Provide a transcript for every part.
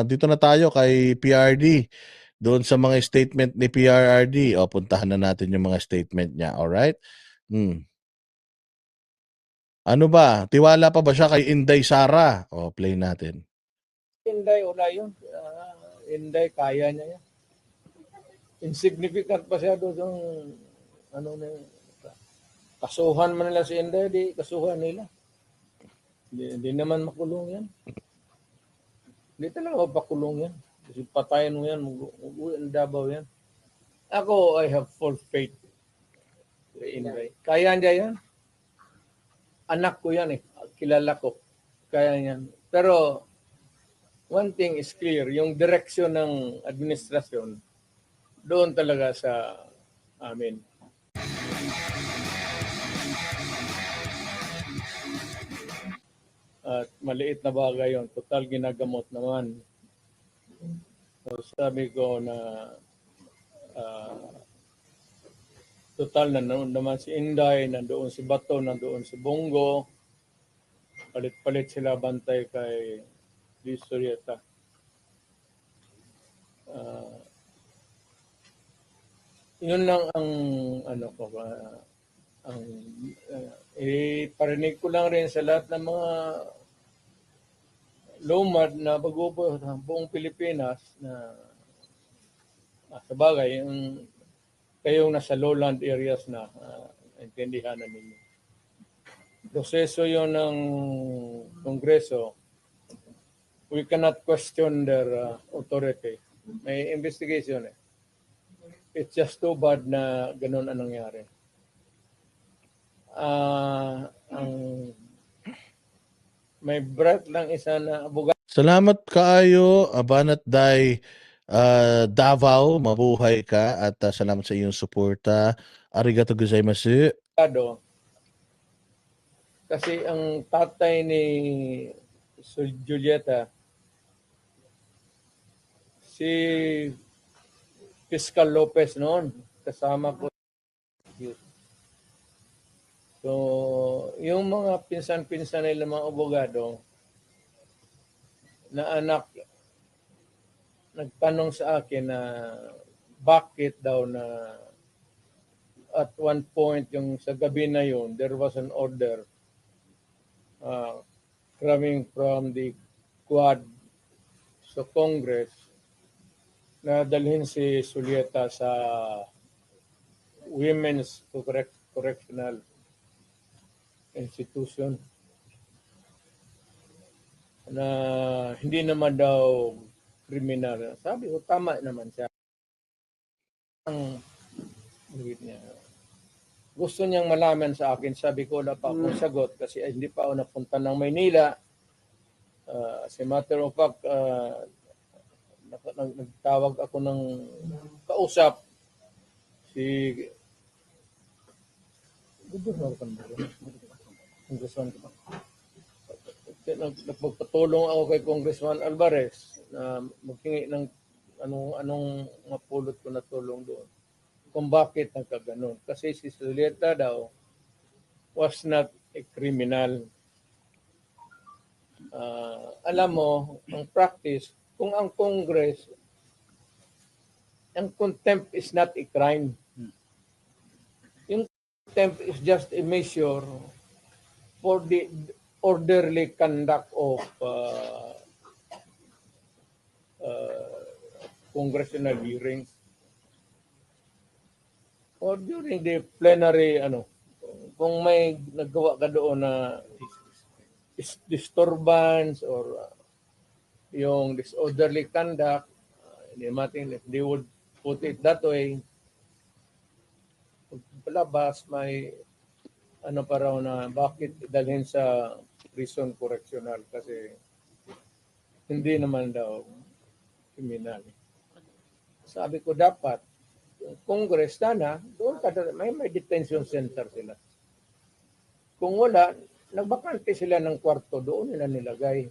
Dito na tayo kay PRD. Doon sa mga statement ni PRRD, puntahan na natin yung mga statement niya, alright? Ano ba, tiwala pa ba siya kay Inday Sara? Play natin. Inday, wala yun. Inday, kaya niya yan. Insignificant pa siya doon yung kasuhan man nila si Inday, di kasuhan nila. Hindi naman makulong yan. Hindi talaga mapakulong yan. Kasi patayin mo yan, mag-uwi ang Davao yan. Ako, I have full faith kay Inday. Kaya niya yan. Anak ko yan eh. Kilala ko. Kaya yan. Pero, one thing is clear, yung direksyon ng administrasyon, doon talaga sa amin. At maliit na bagay yun. Total ginagamot naman. So sabi ko na total na naman si Inday, nandoon si Bato, nandoon si Bongo. Palit-palit sila bantay kay Sorieta. Yun lang ang iparinig ko lang rin sa lahat ng mga lumad na bagubo sa buong Pilipinas na sa bagay, yung kayong nasa lowland areas na intindihan na ninyo. Proseso yun ng Kongreso. We cannot question their authority. May investigation eh. It's just too bad na ganun ang nangyari. May breath lang isa na abogado. Salamat kaayo, Banat Day Davao, mabuhay ka at salamat sa iyong suporta. Arigato gozaimasu. Kasi ang tatay ni Julieta, si Fiscal Lopez noon, kasama ko. So, yung mga pinsan-pinsan nila mga abogado na anak, nagtanong sa akin na bakit daw na at one point yung sa gabi na yun, there was an order coming from the Quad sa Congress na dalhin si Julieta sa Women's Correctional Institution na hindi naman daw kriminal. Sabi ko, tama naman siya. Gusto niyang malaman sa akin, sabi ko, wala pa akong sagot kasi hindi pa ako napunta ng Maynila. As a matter of fact, nagtawag ako ng kausap si Congressman ko. Nagpagpatulong ako kay Congressman Alvarez na maghingi ng anong mapulot ko na tulong doon. Kung bakit nagkaganon. Kasi si Julieta daw was not a criminal. Alam mo, ang practice, kung ang Congress, ang contempt is not a crime. Yung contempt is just a measure for the orderly conduct of congressional hearings. Or during the plenary, kung may nagawa ka doon na disturbance or yung disorderly conduct, they would put it that way. Palabas, may pa raw na bakit dalhin sa prison correctional kasi hindi naman daw kriminal. Sabi ko dapat Congress sana, doon may detention center sila. Kung wala, nagbakante sila ng kwarto, doon nila nilagay.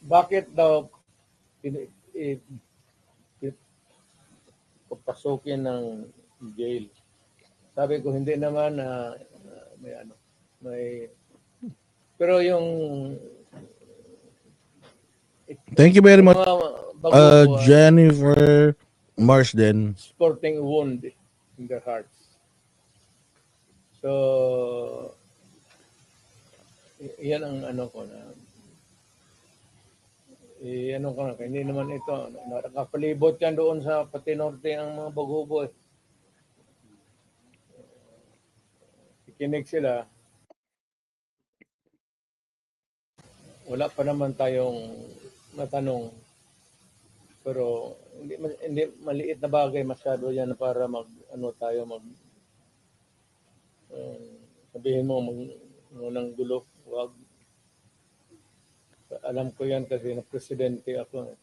Bakit daw papasukin ng jail? Sabi ko hindi naman may pero yung Thank you very Yung much, mga baguhan, Jennifer Marsden. sporting wound in their hearts. So, yan ang ano ko na ano ko na, hindi naman ito, nakapalibot yan doon sa pati norte ang mga bagubo eh. Kikinig sila. Wala pa naman tayong matanong. Pero hindi maliit na bagay masyado yan para tayo sabihin mo ng gulo. Wag. Alam ko yan kasi na presidente ako.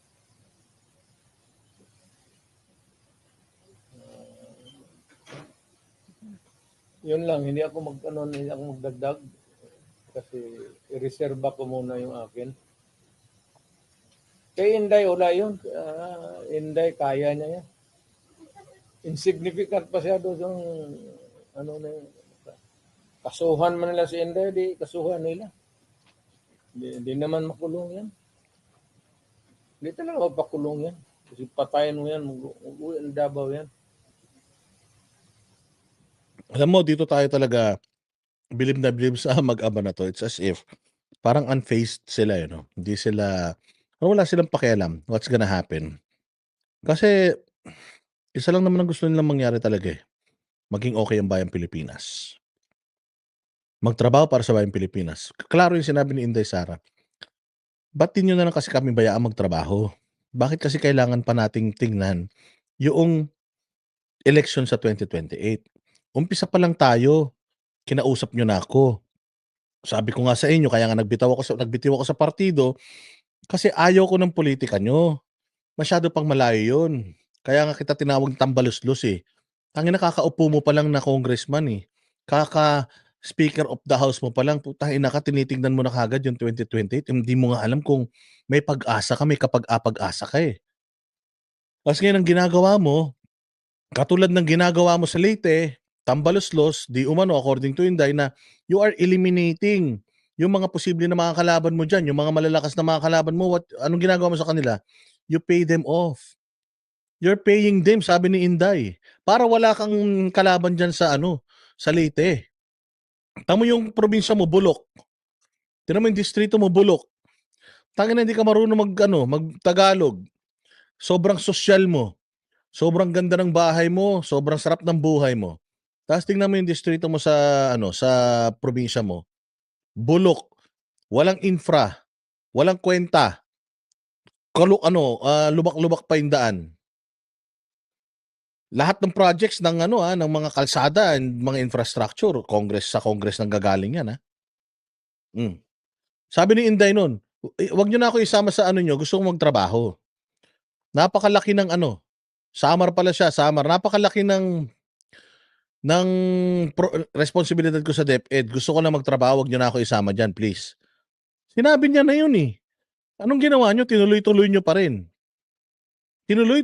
Yun lang, hindi ako magdagdag kasi i-reserve ko muna yung akin. Kay Inday, wala yun. Inday, kaya niya yan. Insignificant pa siya doon yung kasuhan man nila si Inday, di kasuhan nila. Hindi naman makulong yan. Hindi talaga mapakulong yan. Kasi patayin mo yan, mag-uwi ang Davao yan. Alam mo, dito tayo talaga bilib na bilib sa mag-ama na to. It's as if parang unfazed sila, you know? Hindi sila, wala silang pakialam what's gonna happen. Kasi isa lang naman ang gusto nilang mangyari talaga eh. Maging okay ang bayang Pilipinas. Magtrabaho para sa bayang Pilipinas. Klaro yung sinabi ni Inday Sara. Ba't di nyo na lang kasi kami bayaan magtrabaho? Bakit kasi kailangan pa nating tingnan yung election sa 2028? Umpisa pa lang tayo. Kinausap nyo na ako. Sabi ko nga sa inyo, kaya nga nagbitiw ako sa partido kasi ayaw ko ng politika nyo. Masyado pang malayo yun. Kaya nga kita tinawag tambaluslos eh. Tangina, nakakaupo mo pa lang na congressman eh. Speaker of the House mo pa lang, putangina ka, tinitingnan mo na kagad yung 2028. Hindi mo nga alam kung may pag-asa ka, may kapag-apag-asa ka eh. Kasi ngayon ang ginagawa mo, katulad ng ginagawa mo sa Leyte, tambaluslos, di umano according to Inday na you are eliminating yung mga posible na mga kalaban mo dyan, yung mga malalakas na mga kalaban mo, anong ginagawa mo sa kanila? You pay them off. You're paying them, sabi ni Inday. Para wala kang kalaban dyan sa sa Leyte. Tamo yung probinsya mo, Bulok. Tingnan mo yung distrito mo, Bulok. Tangina, hindi ka marunong mag-Tagalog. Sobrang sosyal mo. Sobrang ganda ng bahay mo, sobrang sarap ng buhay mo. Tapos tingnan mo yung distrito mo sa sa probinsya mo. Bulok. Walang infra. Walang kwenta. Lubak-lubak pa yung daan. Lahat ng projects ng ng mga kalsada and mga infrastructure, sa Congress nang gagaling yan Sabi ni Inday noon, wag niyo na ako isama sa niyo, gusto kong magtrabaho. Napakalaki ng Samar pala siya, Samar. Napakalaki ng responsibilidad ko sa DepEd. Gusto ko na magtrabaho, wag niyo na ako isama diyan, please. Sinabi niya na yun eh. Anong ginawa niyo? Tinuloy-tuloy niyo pa rin. Tinuloy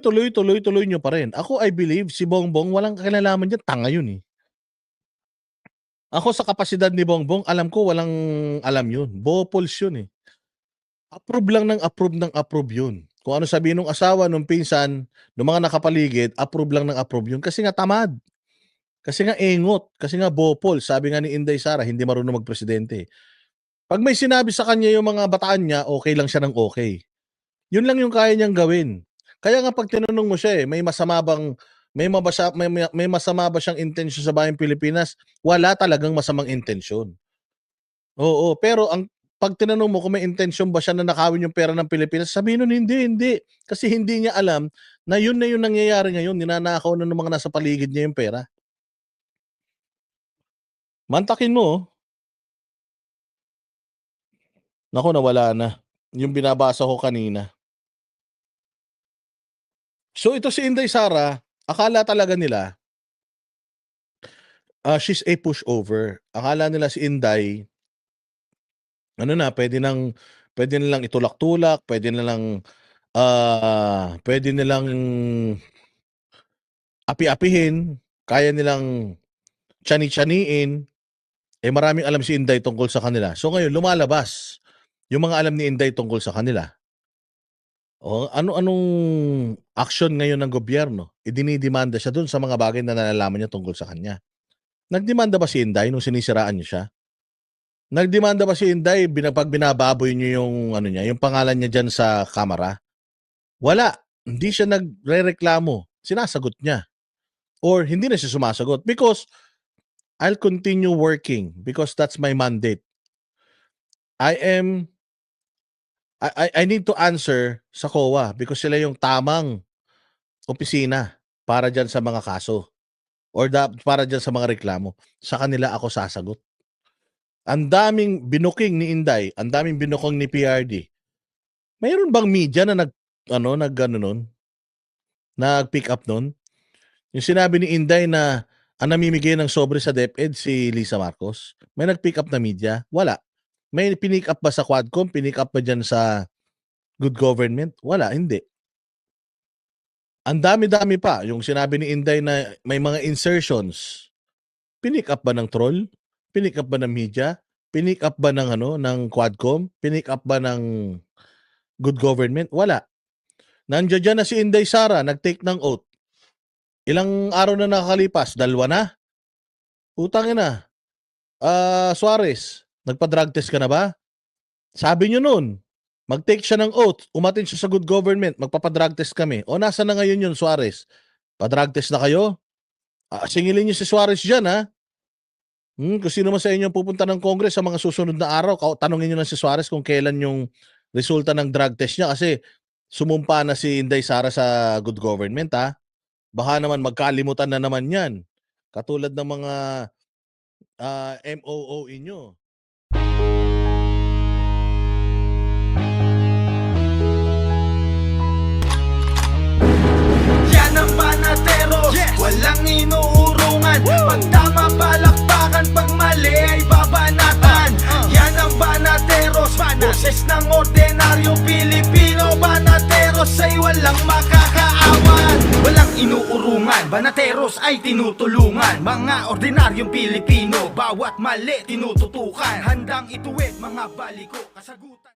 niyo pa rin. Ako, I believe, si Bongbong, walang kinalaman diyan, tanga yun eh. Ako sa kapasidad ni Bongbong, alam ko walang alam yun. Bopols yun eh. Approve ng approve yun. Kung ano sabihin ng asawa, ng pinsan, ng mga nakapaligid, approve lang ng approve yun. Kasi nga tamad. Kasi nga engot. Kasi nga bopol. Sabi nga ni Inday Sara, hindi marunong magpresidente. Pag may sinabi sa kanya yung mga bataan niya, okay lang siya ng okay. Yun lang yung kaya niyang gawin. Kaya nga pag tinanong mo siya may masama ba siyang intensyon sa bayang Pilipinas? Wala talagang masamang intensyon. Oo, pero pag tinanong mo kung may intensyon ba siya na nakawin yung pera ng Pilipinas, sabihin nun, hindi. Kasi hindi niya alam na yun nangyayari ngayon. Ninanakaw na ng mga nasa paligid niya yung pera. Mantakin mo. Naku, nawala na. Yung binabasa ko kanina. So ito si Inday Sara, akala talaga nila she's a pushover. Akala nila si Inday pwede nilang itulak-tulak, pwede nilang api-apihin, kaya nilang tiyan-tiyaniin. Maraming alam si Inday tungkol sa kanila. So ngayon lumalabas yung mga alam ni Inday tungkol sa kanila. O ano-anong aksyon ngayon ng gobyerno? Idinidemanda siya dun sa mga bagay na nalalaman niya tungkol sa kanya. Nagdemanda ba si Inday nung sinisiraan niyo siya? Nagdemanda ba si Inday 'pag binababoy niyo yung ano niya, yung pangalan niya diyan sa kamera? Wala. Hindi siya nagrereklamo. Sinasagot niya or hindi na siya sumasagot because I'll continue working because that's my mandate. I am I need to answer sa COA because sila yung tamang opisina para diyan sa mga kaso or para diyan sa mga reklamo. Sa kanila ako sasagot. Ang daming binuking ni Inday, ang daming binukong ni PRD. Mayroon bang media na nag-ano nun, nag-pick up nun? Yung sinabi ni Inday na ang namimigay ng sobre sa DepEd si Lisa Marcos, may nag-pick up na media? Wala. May pinick up ba sa Quadcom? Pinick up ba dyan sa Good Government? Wala, hindi. Ang dami-dami pa. Yung sinabi ni Inday na may mga insertions. Pinick up ba ng troll? Pinick up ba ng media? Pinick up ba ng ng Quadcom? Pinick up ba ng Good Government? Wala. Nandiyan dyan na si Inday Sara, nag-take ng oath. Ilang araw na nakakalipas? 2 na? Utangin na. Suarez, nagpa-drug test ka na ba? Sabi nyo nun, mag-take siya ng oath, umatin siya sa Good Government, magpapa-drug test kami. O nasa na ngayon yun, Suarez? Pa-drug test na kayo? Singilin nyo si Suarez dyan, ha? Kung sino man sa inyo pupunta ng Congress sa mga susunod na araw, tanongin nyo lang si Suarez kung kailan yung resulta ng drug test niya kasi sumumpa na si Inday Sara sa Good Government, ha? Baka naman magkalimutan na naman yan. Katulad ng mga MOO inyo. Yan ang Banateros, walang inuurungan. Pag tama palakpakan, pag mali ay babanatan. Yan ang Banateros, boses ng ordinaryong Pilipino. Banateros ay walang makakaawan. Walang inuurungan, Banateros ay tinutulungan. Mga ordinaryong Pilipino, bawat mali tinututukan. Handang ituwid mga baliko, kasagutan.